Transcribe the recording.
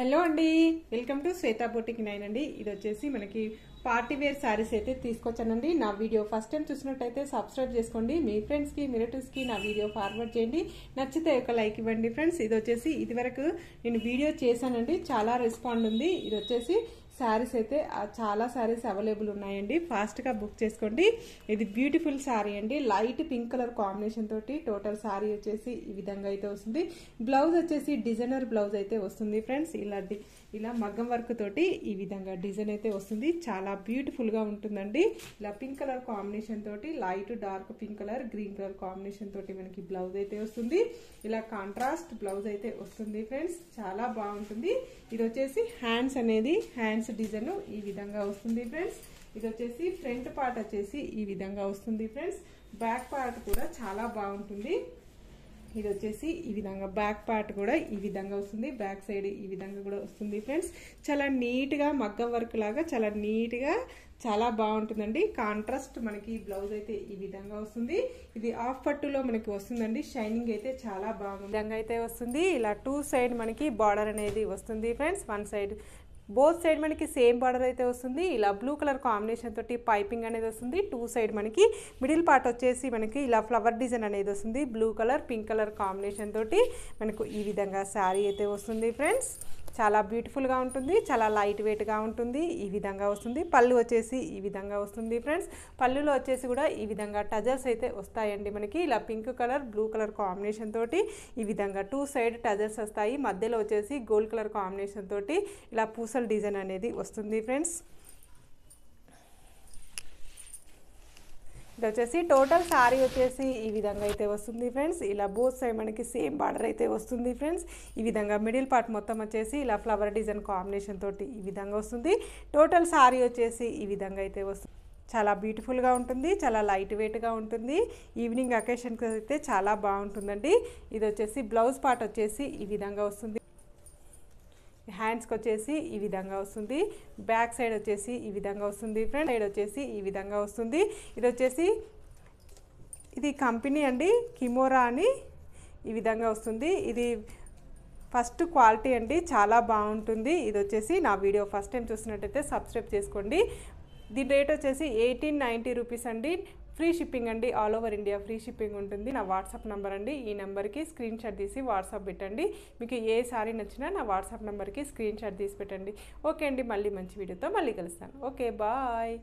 Hello అండి, welcome to Shweta boutique 9 అండి. ఇది వచ్చేసి మనకి పార్టీ వేర్ శారీస్ అయితే తీసుకొచ్చానండి. నా వీడియో ఫస్ట్ టైం చూసినట్టయితే సబ్స్క్రైబ్ చేసుకోండి. మీ ఫ్రెండ్స్కి రిలేటివ్స్కి నా వీడియో ఫార్వర్డ్ చేయండి. నచ్చితే ఒక లైక్ ఇవ్వండి ఫ్రెండ్స్. ఇది వచ్చేసి ఇదివరకు నేను వీడియో చేశానండి, చాలా రెస్పాండ్ ఉంది. ఇది వచ్చేసి శారీస్ అయితే చాలా శారీస్ అవైలబుల్ ఉన్నాయండి, ఫాస్ట్గా బుక్ చేసుకోండి. ఇది బ్యూటిఫుల్ శారీ అండి, లైట్ పింక్ కలర్ కాంబినేషన్ తోటి టోటల్ శారీ వచ్చేసి ఈ విధంగా అయితే వస్తుంది. బ్లౌజ్ వచ్చేసి డిజైనర్ బ్లౌజ్ అయితే వస్తుంది ఫ్రెండ్స్. ఇలా మగ్గం వర్క్ తోటి ఈ విధంగా డిజైన్ అయితే వస్తుంది. చాలా బ్యూటిఫుల్ గా ఉంటుందండి. ఇలా పింక్ కలర్ కాంబినేషన్ తోటి light dark pink colour green colour combination తోటి మనకి బ్లౌజ్ అయితే వస్తుంది. ఇలా కాంట్రాస్ట్ బ్లౌజ్ అయితే వస్తుంది ఫ్రెండ్స్, చాలా బాగుంటుంది. ఇది వచ్చేసి హ్యాండ్స్ డిజైన్ ఈ విధంగా వస్తుంది ఫ్రెండ్స్. ఇది వచ్చేసి ఫ్రంట్ పార్ట్ వచ్చేసి ఈ విధంగా వస్తుంది ఫ్రెండ్స్. బ్యాక్ పార్ట్ కూడా చాలా బాగుంటుంది. ఇది వచ్చేసి ఈ విధంగా బ్యాక్ పార్ట్ కూడా ఈ విధంగా వస్తుంది, బ్యాక్ సైడ్ ఈ విధంగా కూడా వస్తుంది ఫ్రెండ్స్. చాలా నీట్గా మగ్గం వర్క్ లాగా చాలా నీట్గా చాలా బాగుంటుందండి. కాంట్రాస్ట్ మనకి బ్లౌజ్ అయితే ఈ విధంగా వస్తుంది. ఇది ఆఫ్ పట్టులో మనకి వస్తుందండి, షైనింగ్ అయితే చాలా బాగుంది. విధంగా అయితే వస్తుంది. ఇలా టూ సైడ్ మనకి బార్డర్ అనేది వస్తుంది friends. One side both side మనకి సేమ్ బార్డర్ అయితే వస్తుంది. ఇలా బ్లూ కలర్ కాంబినేషన్ తోటి పైపింగ్ అనేది వస్తుంది. టూ సైడ్ మనకి మిడిల్ పార్ట్ వచ్చేసి మనకి ఇలా ఫ్లవర్ డిజైన్ అనేది వస్తుంది. Blue colour pink colour combination తోటి మనకు ఈ విధంగా శారీ అయితే వస్తుంది ఫ్రెండ్స్. చాలా బ్యూటిఫుల్గా ఉంటుంది, చాలా లైట్ వెయిట్గా ఉంటుంది. ఈ విధంగా వస్తుంది. పళ్ళు వచ్చేసి ఈ విధంగా వస్తుంది ఫ్రెండ్స్. పళ్ళులో వచ్చేసి కూడా ఈ విధంగా టజల్స్ అయితే వస్తాయండి మనకి. ఇలా pink colour blue colour combination తోటి ఈ విధంగా టూ సైడ్ టజల్స్ వస్తాయి. మధ్యలో వచ్చేసి గోల్డ్ కలర్ కాంబినేషన్ తోటి ఇలా పూసల డిజైన్ అనేది వస్తుంది ఫ్రెండ్స్. ఇది వచ్చేసి టోటల్ శారీ వచ్చేసి ఈ విధంగా అయితే వస్తుంది ఫ్రెండ్స్. ఇలా బోత్ సైడ్ మనకి సేమ్ బార్డర్ అయితే వస్తుంది ఫ్రెండ్స్. ఈ విధంగా మిడిల్ పార్ట్ మొత్తం వచ్చేసి ఇలా ఫ్లవర్ డిజైన్ కాంబినేషన్ తోటి ఈ విధంగా వస్తుంది. టోటల్ శారీ వచ్చేసి ఈ విధంగా అయితే వస్తుంది. చాలా బ్యూటిఫుల్గా ఉంటుంది, చాలా లైట్ వెయిట్గా ఉంటుంది. ఈవినింగ్ అకేషన్కి అయితే చాలా బాగుంటుందండి. ఇది వచ్చేసి బ్లౌజ్ పార్ట్ వచ్చేసి ఈ విధంగా వస్తుంది. హ్యాండ్స్కి వచ్చేసి ఈ విధంగా వస్తుంది. బ్యాక్ సైడ్ వచ్చేసి ఈ విధంగా వస్తుంది. ఫ్రంట్ సైడ్ వచ్చేసి ఈ విధంగా వస్తుంది. ఇది కంపెనీ అండి, కిమోరా అని ఈ విధంగా వస్తుంది. ఇది ఫస్ట్ క్వాలిటీ అండి, చాలా బాగుంటుంది. ఇది వచ్చేసి నా వీడియో ఫస్ట్ టైం చూసినట్టయితే సబ్స్క్రైబ్ చేసుకోండి. దీని రేట్ వచ్చేసి 1890 రూపీస్ అండి. ఫ్రీ షిప్పింగ్ అండి, all over India free shipping ఉంటుంది. నా వాట్సాప్ నెంబర్ అండి, ఈ నెంబర్కి స్క్రీన్ షాట్ తీసి వాట్సాప్ పెట్టండి. మీకు ఏ సారీ నచ్చినా నా వాట్సాప్ నెంబర్కి స్క్రీన్ షాట్ తీసి పెట్టండి. ఓకే అండి, మళ్ళీ మంచి వీడియోతో మళ్ళీ కలుస్తాను. Okay, bye.